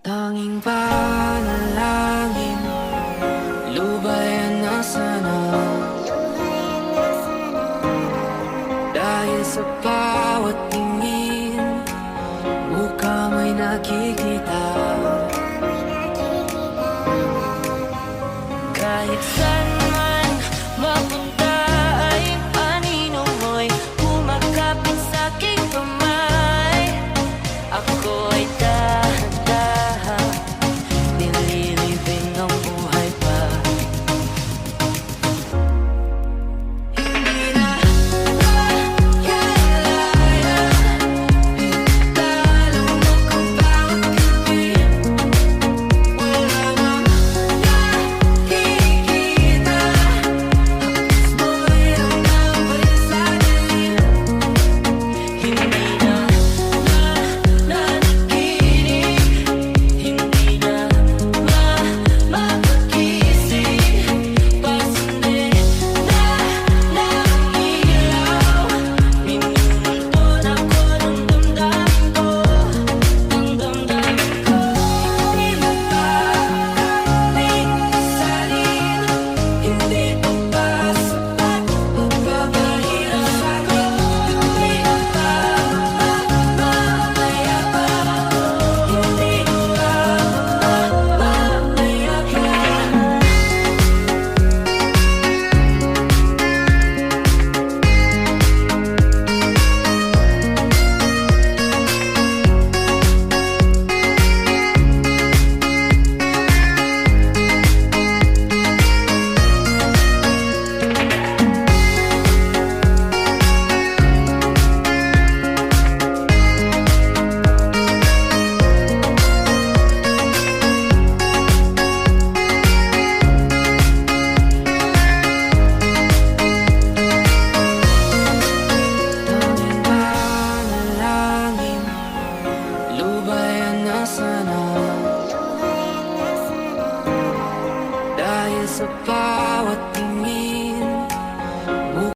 Tanging panalangin, lubayan na sana. Dahil sa bawat tingin, mukha may nakikita. Kahit saan man mapunta ay anino mo'y kumakapit sa'king kamay. Ako ay dahan-dahan nililibing ang buhay pa. Hindi na makakilala, talo mo kung bawat gabi. Wala nang nakikita, hapis mo'y ramdam sa dilim. Hindi na nanaginip, hindi na mapagising. Pasundin na ng ilaw, minumulto na ko ng damdamin ko, ng damdamin ko. Hindi mo pa kaming salin, hindi pa ba sapat pagpapahirap ako? Hindi na ba mamayabang ako? Hindi na ba mamayabang? Tanging panalangin, lubayan na sana. Dahil sa bawat tingin,